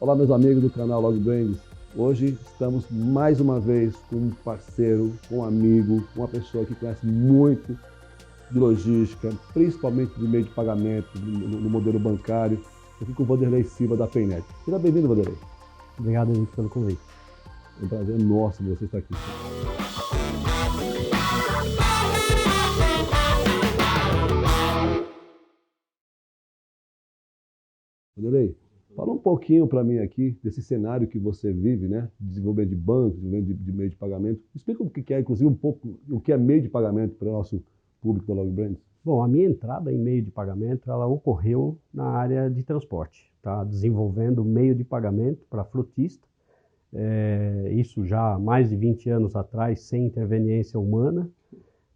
Olá, meus amigos do canal Logbrands. Hoje estamos mais uma vez com um parceiro, com um amigo, uma pessoa que conhece muito de logística, principalmente do meio de pagamento, no modelo bancário. Aqui com o Vanderlei Silva da Paynet. Seja bem-vindo, Vanderlei. Obrigado, Henrique, pelo convite. É um prazer nosso você estar aqui. Vanderlei, fala um pouquinho para mim aqui desse cenário que você vive, né? Desenvolvimento de bancos, desenvolvimento de meio de pagamento. Explica o que é, inclusive, um pouco o que é meio de pagamento para o nosso público da Logbrands. Bom, a minha entrada em meio de pagamento, ela ocorreu na área de transporte, tá? Desenvolvendo meio de pagamento para frutista, isso já há mais de 20 anos atrás, sem interveniência humana,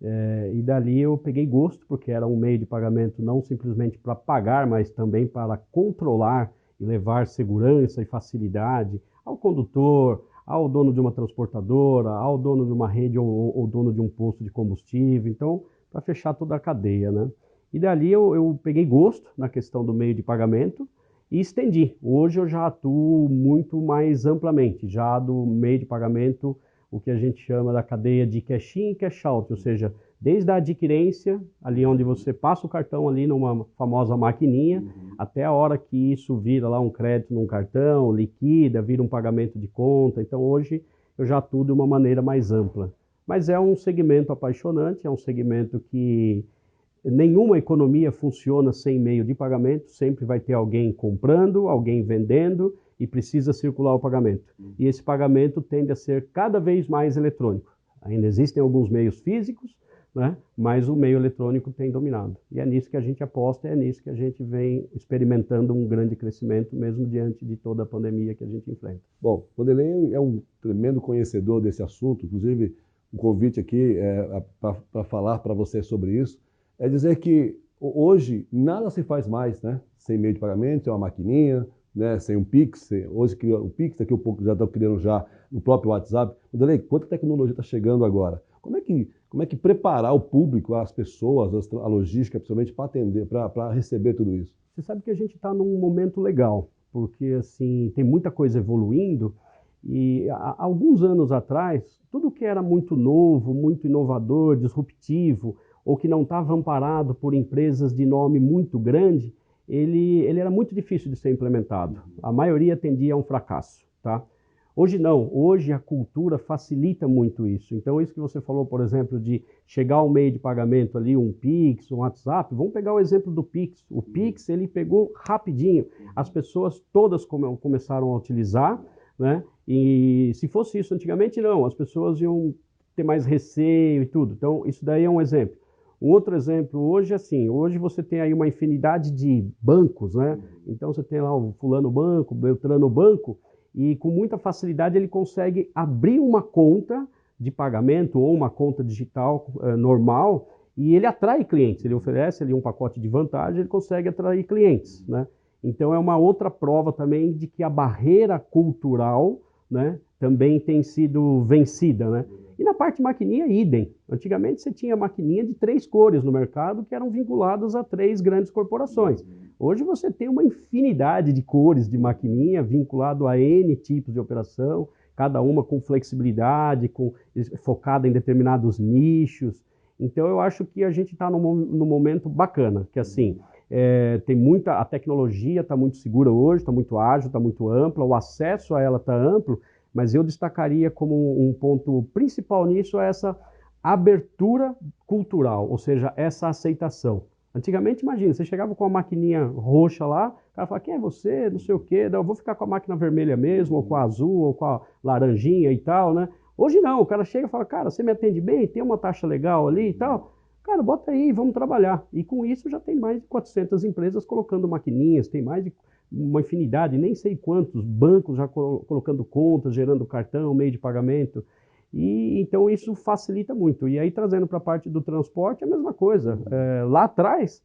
e dali eu peguei gosto, porque era um meio de pagamento não simplesmente para pagar, mas também para controlar e levar segurança e facilidade ao condutor, ao dono de uma transportadora, ao dono de uma rede ou dono de um posto de combustível. Então, para fechar toda a cadeia, né? E dali eu peguei gosto na questão do meio de pagamento e estendi. Hoje eu já atuo muito mais amplamente, já do meio de pagamento, o que a gente chama da cadeia de cash-in e cash-out, ou seja, desde a adquirência, ali onde você passa o cartão ali numa famosa maquininha, até a hora que isso vira lá um crédito num cartão, liquida, vira um pagamento de conta. Então hoje eu já atuo de uma maneira mais ampla. Mas é um segmento apaixonante, é um segmento que nenhuma economia funciona sem meio de pagamento, sempre vai ter alguém comprando, alguém vendendo e precisa circular o pagamento. E esse pagamento tende a ser cada vez mais eletrônico. Ainda existem alguns meios físicos, né? Mas o meio eletrônico tem dominado. E é nisso que a gente aposta, é nisso que a gente vem experimentando um grande crescimento, mesmo diante de toda a pandemia que a gente enfrenta. Bom, o Vanderlei é um tremendo conhecedor desse assunto, inclusive um convite aqui para falar para você sobre isso, é dizer que hoje nada se faz mais, né? Sem meio de pagamento, sem uma maquininha, né? Sem um Pix. Hoje cria o Pix, daqui a pouco já estão criando já no próprio WhatsApp. Vanderlei, quanta tecnologia está chegando agora? Como é que preparar o público, as pessoas, a logística, principalmente, para atender, para receber tudo isso? Você sabe que a gente está num momento legal, porque assim, tem muita coisa evoluindo. E há alguns anos atrás, tudo que era muito novo, muito inovador, disruptivo, ou que não estava amparado por empresas de nome muito grande, ele era muito difícil de ser implementado. A maioria tendia a um fracasso, tá? Hoje não, hoje a cultura facilita muito isso. Então isso que você falou, por exemplo, de chegar ao meio de pagamento ali, um Pix, um WhatsApp, vamos pegar o exemplo do Pix. O Pix, ele pegou rapidinho, as pessoas todas começaram a utilizar, né? E se fosse isso antigamente, não, as pessoas iam ter mais receio e tudo. Então, isso daí é um exemplo. Um outro exemplo hoje, assim, hoje você tem aí uma infinidade de bancos, né? Então, você tem lá o fulano banco, o beltrano banco, e com muita facilidade ele consegue abrir uma conta de pagamento ou uma conta digital normal e ele atrai clientes. Ele oferece ali um pacote de vantagem, ele consegue atrair clientes, né? Então é uma outra prova também de que a barreira cultural, né, também tem sido vencida, né? E na parte maquininha, idem. Antigamente você tinha maquininha de 3 cores no mercado que eram vinculadas a 3 grandes corporações. Hoje você tem uma infinidade de cores de maquininha vinculado a N tipos de operação, cada uma com flexibilidade, focada em determinados nichos. Então eu acho que a gente está num momento bacana, que assim, a tecnologia está muito segura hoje, está muito ágil, está muito ampla, o acesso a ela está amplo, mas eu destacaria como um ponto principal nisso essa abertura cultural, ou seja, essa aceitação. Antigamente, imagina, você chegava com a maquininha roxa lá, o cara falava, quem é você, não sei o quê, eu vou ficar com a máquina vermelha mesmo, ou com a azul, ou com a laranjinha e tal, né? Hoje não, o cara chega e fala, cara, você me atende bem, tem uma taxa legal ali e tal, cara, bota aí, vamos trabalhar. E com isso já tem mais de 400 empresas colocando maquininhas, tem mais de uma infinidade, nem sei quantos bancos já colocando contas, gerando cartão, meio de pagamento. E então isso facilita muito. E aí trazendo para a parte do transporte, a mesma coisa. Lá atrás,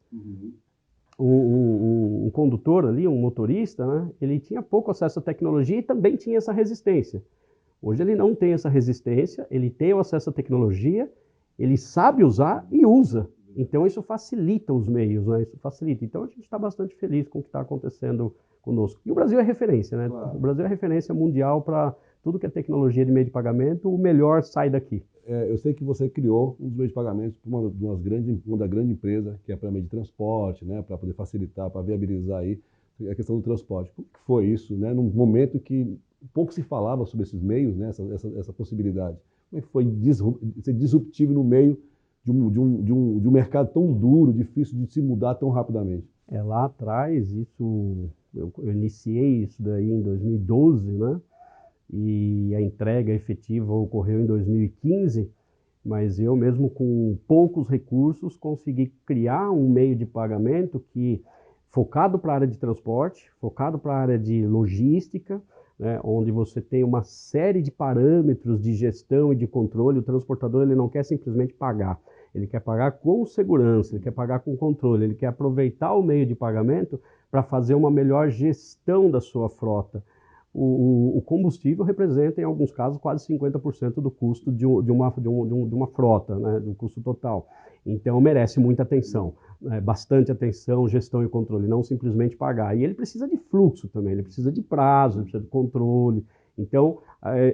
um condutor ali, um motorista, né, ele tinha pouco acesso à tecnologia e também tinha essa resistência. Hoje ele não tem essa resistência, ele tem o acesso à tecnologia, ele sabe usar e usa. Então isso facilita os meios, né? Isso facilita. Então a gente está bastante feliz com o que está acontecendo conosco. E o Brasil é referência, né? Claro. O Brasil é referência mundial para tudo que é tecnologia de meio de pagamento, o melhor sai daqui. Eu sei que você criou um dos meios de pagamento para uma da grande empresa, que é para meio de transporte, né, para poder facilitar, para viabilizar aí a questão do transporte. Como que foi isso, né, num momento que pouco se falava sobre esses meios, né, essa possibilidade? Como é que foi ser disruptivo no meio de um mercado tão duro, difícil de se mudar tão rapidamente? Lá atrás, eu iniciei isso daí em 2012, né? E a entrega efetiva ocorreu em 2015, mas eu mesmo com poucos recursos consegui criar um meio de pagamento que focado para a área de transporte, focado para a área de logística, né, onde você tem uma série de parâmetros de gestão e de controle. O transportador ele não quer simplesmente pagar, ele quer pagar com segurança, ele quer pagar com controle, ele quer aproveitar o meio de pagamento para fazer uma melhor gestão da sua frota. O combustível representa, em alguns casos, quase 50% do custo de uma frota, né, do custo total. Então, merece muita atenção, bastante atenção, gestão e controle, não simplesmente pagar. E ele precisa de fluxo também, ele precisa de prazo, ele precisa de controle. Então,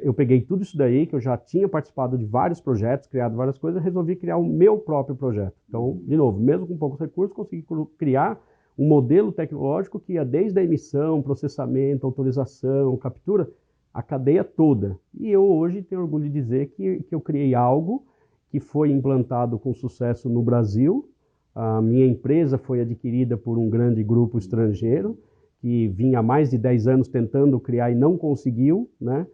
eu peguei tudo isso daí, que eu já tinha participado de vários projetos, criado várias coisas, e resolvi criar o meu próprio projeto. Então, de novo, mesmo com poucos recursos, consegui criar um modelo tecnológico que ia desde a emissão, processamento, autorização, captura, a cadeia toda. E eu hoje tenho orgulho de dizer que eu criei algo que foi implantado com sucesso no Brasil. A minha empresa foi adquirida por um grande grupo estrangeiro, que vinha há mais de 10 anos tentando criar e não conseguiu, né?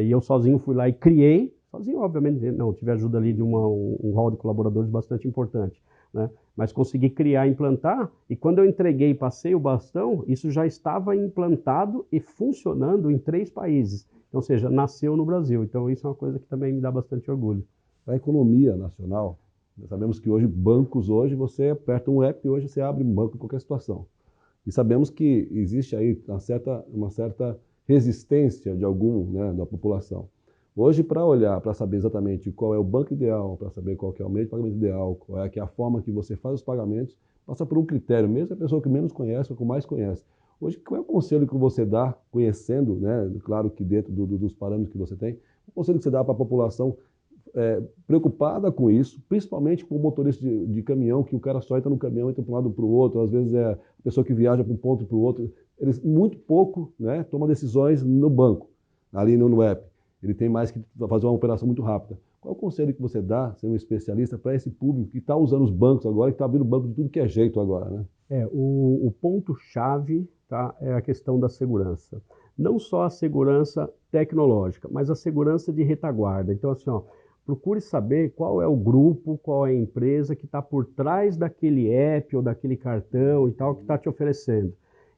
E eu sozinho fui lá e criei, sozinho obviamente, não, tive ajuda ali de um hall de colaboradores bastante importante, né? Mas consegui criar e implantar, e quando eu entreguei e passei o bastão, isso já estava implantado e funcionando em 3 países. Então, ou seja, nasceu no Brasil. Então isso é uma coisa que também me dá bastante orgulho. Para a economia nacional, nós sabemos que hoje, bancos, hoje você aperta um app e hoje você abre um banco em qualquer situação. E sabemos que existe aí uma certa resistência de né, da população. Hoje, para olhar, para saber exatamente qual é o banco ideal, para saber qual que é o meio de pagamento ideal, qual é a forma que você faz os pagamentos, passa por um critério, mesmo a pessoa que menos conhece ou que mais conhece. Hoje, qual é o conselho que você dá, conhecendo, né, claro que dentro dos parâmetros que você tem, o conselho que você dá para a população preocupada com isso, principalmente com o motorista de caminhão, que o cara só entra no caminhão, entra para um lado para o outro, às vezes é a pessoa que viaja para um ponto para o outro, eles muito pouco, né, tomam decisões no banco, ali no app. Ele tem mais que fazer uma operação muito rápida. Qual é o conselho que você dá, sendo um especialista, para esse público que está usando os bancos agora, que está abrindo banco de tudo que é jeito agora, né? O ponto-chave, tá, é a questão da segurança. Não só a segurança tecnológica, mas a segurança de retaguarda. Então, assim, ó, procure saber qual é o grupo, qual é a empresa que está por trás daquele app ou daquele cartão e tal que está te oferecendo.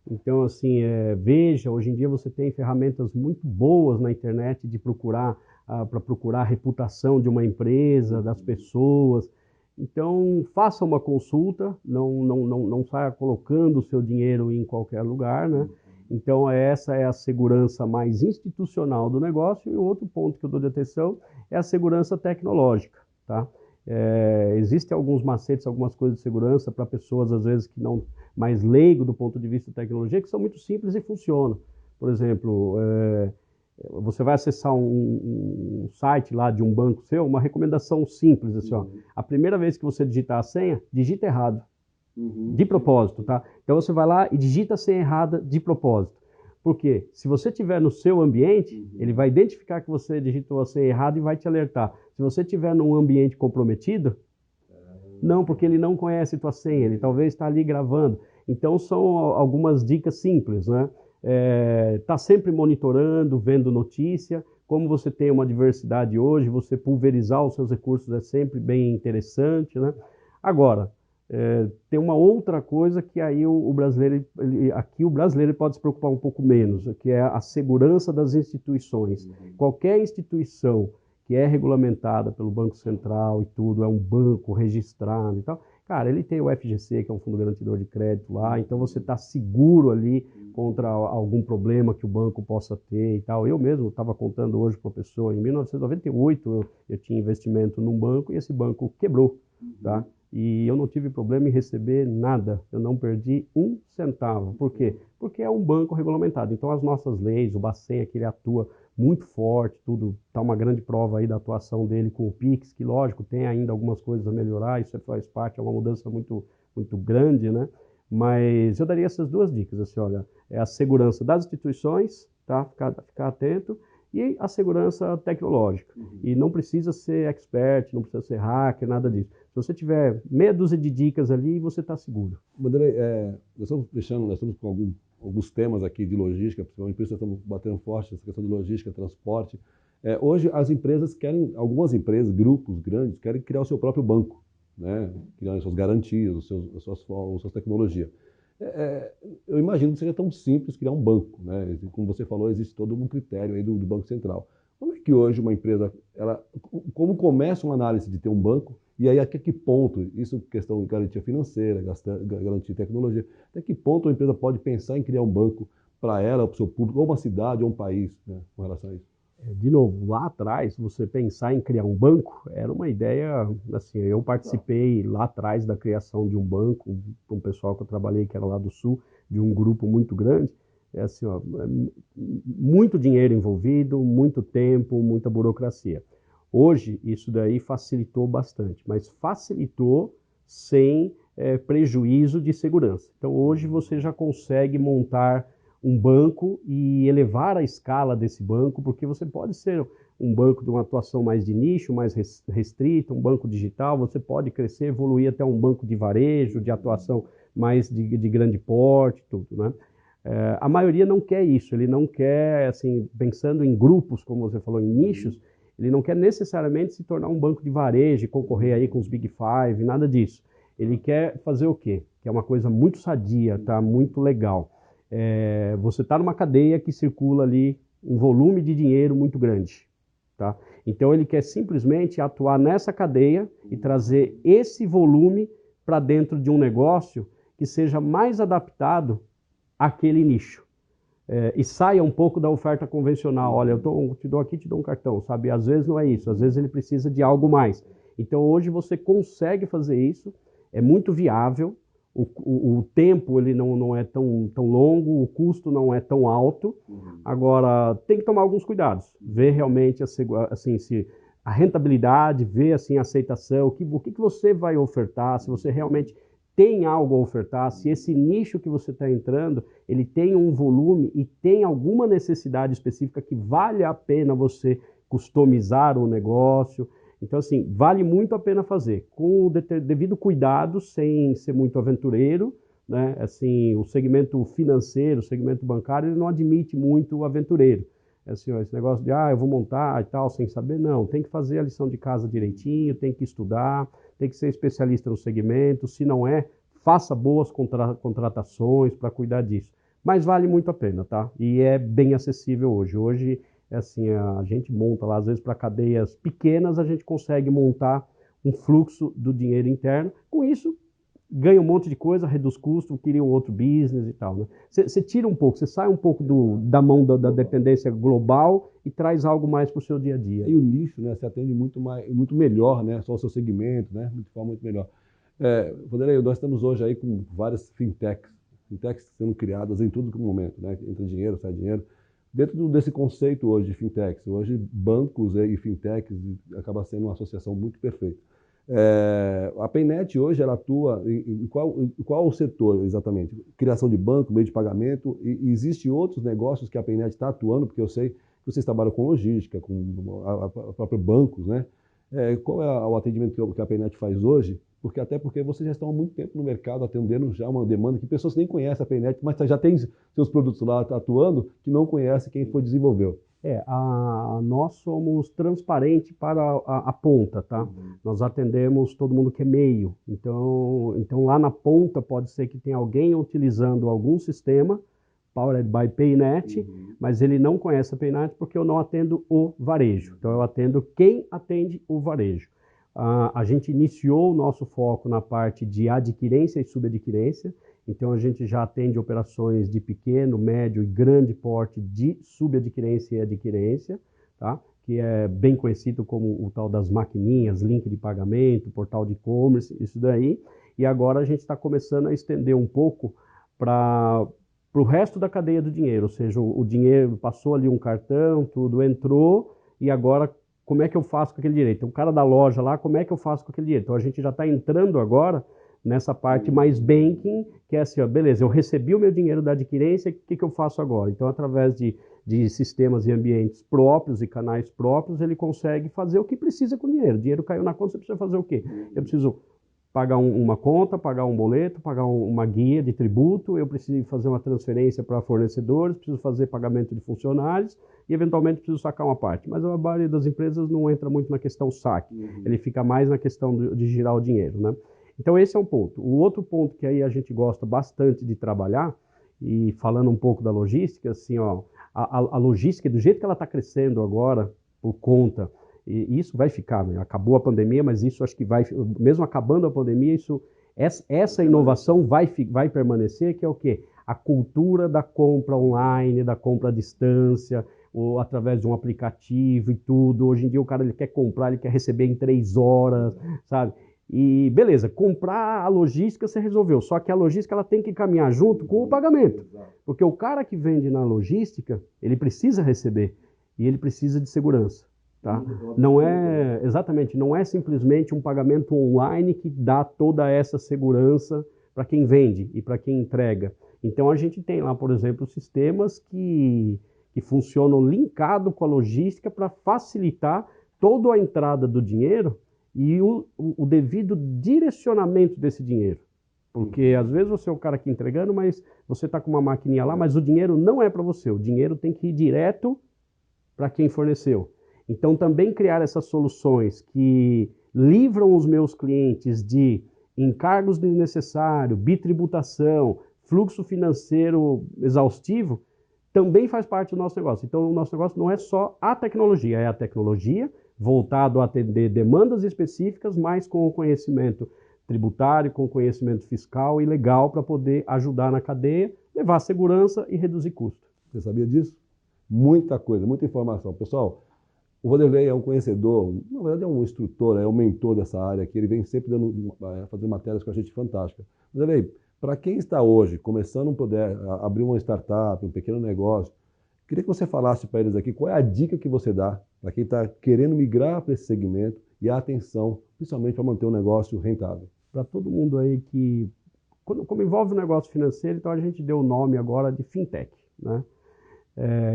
Então, assim, veja, hoje em dia você tem ferramentas muito boas na internet de procurar, para procurar a reputação de uma empresa, das pessoas. Então, faça uma consulta, não saia colocando o seu dinheiro em qualquer lugar, né? Então, essa é a segurança mais institucional do negócio. E o outro ponto que eu dou de atenção é a segurança tecnológica, tá? Existem alguns macetes, algumas coisas de segurança para pessoas, às vezes, que não mais leigo do ponto de vista da tecnologia, que são muito simples e funcionam. Por exemplo, você vai acessar um site lá de um banco seu, uma recomendação simples, assim, ó, a primeira vez que você digitar a senha, digita errado, de propósito, tá? Então você vai lá e digita a senha errada de propósito. Por quê? Se você estiver no seu ambiente, ele vai identificar que você digitou a senha errada e vai te alertar. Se você estiver num ambiente comprometido, não, porque ele não conhece tua senha, ele talvez está ali gravando. Então são algumas dicas simples, né? Tá sempre monitorando, vendo notícia. Como você tem uma diversidade hoje, você pulverizar os seus recursos é sempre bem interessante, né? Agora, tem uma outra coisa que aí o brasileiro, aqui o brasileiro pode se preocupar um pouco menos, que é a segurança das instituições. Qualquer instituição que é regulamentada pelo Banco Central e tudo, é um banco registrado e tal, cara, ele tem o FGC, que é um fundo garantidor de crédito lá, então você está seguro ali contra algum problema que o banco possa ter e tal. Eu mesmo estava contando hoje para uma pessoa, em 1998 eu tinha investimento num banco e esse banco quebrou, tá? e eu não tive problema em receber nada, eu não perdi um centavo. Por quê? Porque é um banco regulamentado. Então as nossas leis, o Bacen aqui ele atua muito forte, tudo, está uma grande prova aí da atuação dele com o Pix, que lógico, tem ainda algumas coisas a melhorar, isso faz parte, é uma mudança muito grande, né? Mas eu daria essas duas dicas, assim, olha, é a segurança das instituições, tá? Ficar atento, e a segurança tecnológica. E não precisa ser expert, não precisa ser hacker, nada disso. Se você tiver meia dúzia de dicas ali, você está seguro. Vanderlei, nós estamos com alguns temas aqui de logística, principalmente por isso nós estamos batendo forte nessa questão de logística, transporte. Hoje as empresas querem, algumas empresas, grupos grandes, querem criar o seu próprio banco, né? Criar as suas garantias, as suas tecnologias. Eu imagino que seja tão simples criar um banco, né? Como você falou, existe todo um critério aí do Banco Central. Como é que hoje uma empresa, como começa uma análise de ter um banco, e aí até que ponto, isso questão de garantia financeira, garantia de tecnologia, até que ponto a empresa pode pensar em criar um banco para ela, para o seu público, ou uma cidade, ou um país, né, com relação a isso? De novo, lá atrás, você pensar em criar um banco era uma ideia, assim, eu participei lá atrás da criação de um banco, com um pessoal que eu trabalhei, que era lá do Sul, de um grupo muito grande, assim, ó, muito dinheiro envolvido, muito tempo, muita burocracia. Hoje, isso daí facilitou bastante, mas facilitou sem prejuízo de segurança. Então, hoje você já consegue montar um banco e elevar a escala desse banco, porque você pode ser um banco de uma atuação mais de nicho, mais restrita, um banco digital, você pode crescer, evoluir até um banco de varejo, de atuação mais de grande porte, tudo, né? A maioria não quer isso, ele não quer, assim, pensando em grupos, como você falou, em nichos, ele não quer necessariamente se tornar um banco de varejo e concorrer aí com os Big Five, nada disso. Ele quer fazer o quê? Que é uma coisa muito sadia, tá? Muito legal. Você está numa cadeia que circula ali um volume de dinheiro muito grande, tá? Então ele quer simplesmente atuar nessa cadeia e trazer esse volume para dentro de um negócio que seja mais adaptado àquele nicho. E saia um pouco da oferta convencional. Olha, eu te dou aqui, te dou um cartão, sabe? Às vezes não é isso, às vezes ele precisa de algo mais. Então hoje você consegue fazer isso, é muito viável, o tempo ele não é tão longo, o custo não é tão alto. Agora, tem que tomar alguns cuidados, ver realmente assim, se a rentabilidade, ver assim, a aceitação, o que você vai ofertar, se você realmente tem algo a ofertar, se esse nicho que você está entrando, ele tem um volume e tem alguma necessidade específica que vale a pena você customizar o negócio. Então, assim, vale muito a pena fazer, com o devido cuidado, sem ser muito aventureiro, né? Assim, o segmento financeiro, o segmento bancário, ele não admite muito o aventureiro. Assim, ó, esse negócio de, eu vou montar e tal, sem saber, não. Tem que fazer a lição de casa direitinho, tem que estudar, tem que ser especialista no segmento. Se não é, faça boas contratações para cuidar disso. Mas vale muito a pena, tá? E é bem acessível hoje. Hoje, assim, a gente monta lá, às vezes para cadeias pequenas, a gente consegue montar um fluxo do dinheiro interno. Com isso, ganha um monte de coisa, reduz custo, cria um outro business e tal, né? Você tira um pouco, você sai um pouco da mão da dependência global e traz algo mais para o seu dia a dia. E o nicho, né, você atende muito melhor, né, só o seu segmento, né, de forma muito melhor. Vanderlei, nós estamos hoje aí com várias fintechs sendo criadas em todo momento, né, entra dinheiro, sai dinheiro. Dentro desse conceito hoje de fintechs, hoje bancos e fintechs acaba sendo uma associação muito perfeita. A Paynet hoje ela atua em qual setor exatamente? Criação de banco, meio de pagamento, e existem outros negócios que a Paynet está atuando, porque eu sei que vocês trabalham com logística, com próprios bancos, né? Qual é o atendimento que a Paynet faz hoje? Até porque vocês já estão há muito tempo no mercado atendendo já uma demanda que pessoas nem conhecem a Paynet, mas já tem seus produtos lá atuando que não conhece quem foi desenvolveu. Nós somos transparentes para a ponta, tá? Nós atendemos todo mundo que é meio. Então lá na ponta pode ser que tenha alguém utilizando algum sistema, Powered by Paynet, mas ele não conhece a Paynet porque eu não atendo o varejo. Então eu atendo quem atende o varejo. A gente iniciou o nosso foco na parte de adquirência e subadquirência, então a gente já atende operações de pequeno, médio e grande porte de subadquirência e adquirência, tá? que é bem conhecido como o tal das maquininhas, link de pagamento, portal de e-commerce, isso daí. E agora a gente está começando a estender um pouco para o resto da cadeia do dinheiro, ou seja, o dinheiro passou ali um cartão, tudo entrou, e agora como é que eu faço com aquele dinheiro? Então, o cara da loja lá, como é que eu faço com aquele dinheiro? Então, a gente já está entrando agora nessa parte mais banking, que é assim, ó, beleza, eu recebi o meu dinheiro da adquirência, o que eu faço agora? Então, através de sistemas e ambientes próprios e canais próprios, ele consegue fazer o que precisa com o dinheiro. O dinheiro caiu na conta, você precisa fazer o quê? Eu preciso pagar uma conta, pagar um boleto, pagar uma guia de tributo, eu preciso fazer uma transferência para fornecedores, preciso fazer pagamento de funcionários e, eventualmente, preciso sacar uma parte. Mas a maioria das empresas não entra muito na questão saque, ele fica mais na questão de girar o dinheiro, né? Então, esse é um ponto. O outro ponto que aí a gente gosta bastante de trabalhar, e falando um pouco da logística, assim, ó, a logística, do jeito que ela está crescendo agora, por conta, e isso vai ficar, né? Acabou a pandemia, mas isso acho que vai, mesmo acabando a pandemia, essa inovação vai permanecer, que é o quê? A cultura da compra online, da compra à distância, ou através de um aplicativo e tudo. Hoje em dia o cara ele quer comprar, ele quer receber em 3 horas, sabe? E beleza, comprar a logística você resolveu, só que a logística ela tem que caminhar junto com o pagamento, porque o cara que vende na logística, ele precisa receber e ele precisa de segurança. Tá? Não é, exatamente, não é simplesmente um pagamento online que dá toda essa segurança para quem vende e para quem entrega. Então a gente tem lá, por exemplo, sistemas que funcionam linkado com a logística para facilitar toda a entrada do dinheiro e o devido direcionamento desse dinheiro. Porque às vezes você é o cara que entregando, mas você está com uma maquininha lá, mas o dinheiro não é para você, o dinheiro tem que ir direto para quem forneceu. Então, também criar essas soluções que livram os meus clientes de encargos desnecessários, bitributação, fluxo financeiro exaustivo, também faz parte do nosso negócio. Então, o nosso negócio não é só a tecnologia, é a tecnologia voltado a atender demandas específicas, mas com o conhecimento tributário, com o conhecimento fiscal e legal para poder ajudar na cadeia, levar segurança e reduzir custo. Você sabia disso? Muita coisa, muita informação. Pessoal, o Vanderlei é um conhecedor, na verdade é um instrutor, é um mentor dessa área aqui, ele vem sempre fazendo matérias com a gente fantásticas. Vanderlei, para quem está hoje começando a abrir uma startup, um pequeno negócio, queria que você falasse para eles aqui qual é a dica que você dá para quem está querendo migrar para esse segmento e a atenção, principalmente para manter o negócio rentável. Para todo mundo aí que, como envolve o negócio financeiro, então a gente deu o nome agora de fintech, né?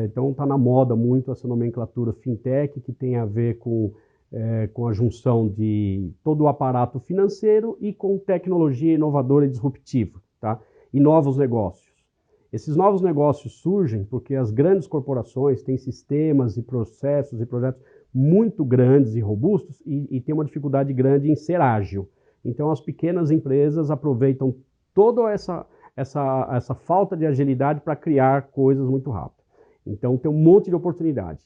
Então está na moda muito essa nomenclatura fintech, que tem a ver com a junção de todo o aparato financeiro e com tecnologia inovadora e disruptiva, tá? E novos negócios. Esses novos negócios surgem porque as grandes corporações têm sistemas e processos e projetos muito grandes e robustos e têm uma dificuldade grande em ser ágil. Então as pequenas empresas aproveitam toda essa falta de agilidade para criar coisas muito rápido. Então tem um monte de oportunidade.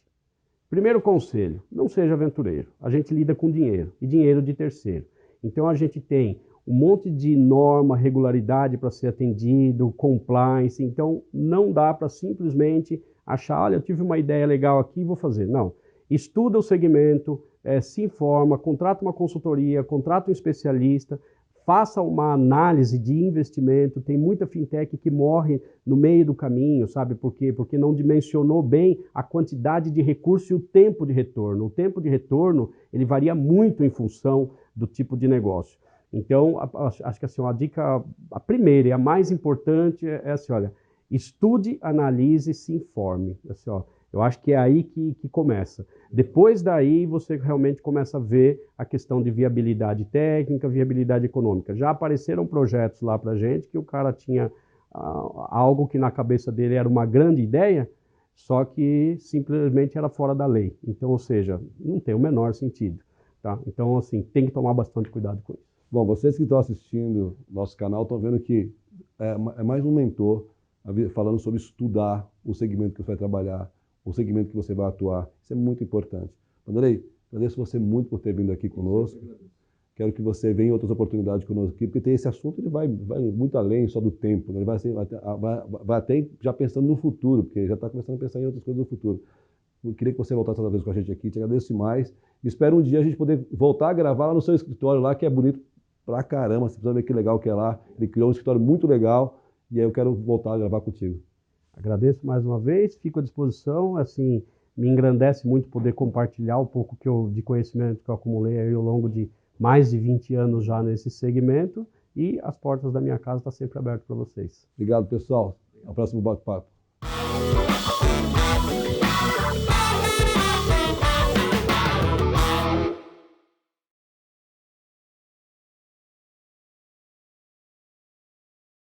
Primeiro conselho, não seja aventureiro. A gente lida com dinheiro e dinheiro de terceiro. Então a gente tem um monte de norma, regularidade para ser atendido, compliance. Então não dá para simplesmente achar, olha, eu tive uma ideia legal aqui, vou fazer. Não. Estuda o segmento, se informa, contrata uma consultoria, contrata um especialista, faça uma análise de investimento. Tem muita fintech que morre no meio do caminho, sabe por quê? Porque não dimensionou bem a quantidade de recurso e o tempo de retorno. O tempo de retorno, ele varia muito em função do tipo de negócio. Então, acho que assim, a dica, a primeira e a mais importante é assim, olha, estude, analise, se informe. Assim, ó, eu acho que é aí que começa. Depois daí, você realmente começa a ver a questão de viabilidade técnica, viabilidade econômica. Já apareceram projetos lá para a gente que o cara tinha algo que na cabeça dele era uma grande ideia, só que simplesmente era fora da lei. Então, ou seja, não tem o menor sentido. Tá? Então, assim, tem que tomar bastante cuidado com isso. Bom, vocês que estão assistindo nosso canal estão vendo que é mais um mentor falando sobre estudar o segmento que você vai trabalhar, o segmento que você vai atuar. Isso é muito importante. Vanderlei, agradeço você muito por ter vindo aqui conosco. Quero que você venha em outras oportunidades conosco aqui, porque tem esse assunto, ele vai muito além só do tempo, né? Ele vai até já pensando no futuro, porque já está começando a pensar em outras coisas do futuro. Eu queria que você voltasse outra vez com a gente aqui, te agradeço demais. Espero um dia a gente poder voltar a gravar lá no seu escritório lá, que é bonito pra caramba, você precisa ver que legal que é lá. Ele criou um escritório muito legal e aí eu quero voltar a gravar contigo. Agradeço mais uma vez, fico à disposição, assim, me engrandece muito poder compartilhar um pouco de conhecimento que eu acumulei aí ao longo de mais de 20 anos já nesse segmento, e as portas da minha casa estão sempre abertas para vocês. Obrigado, pessoal. Até o próximo bate-papo.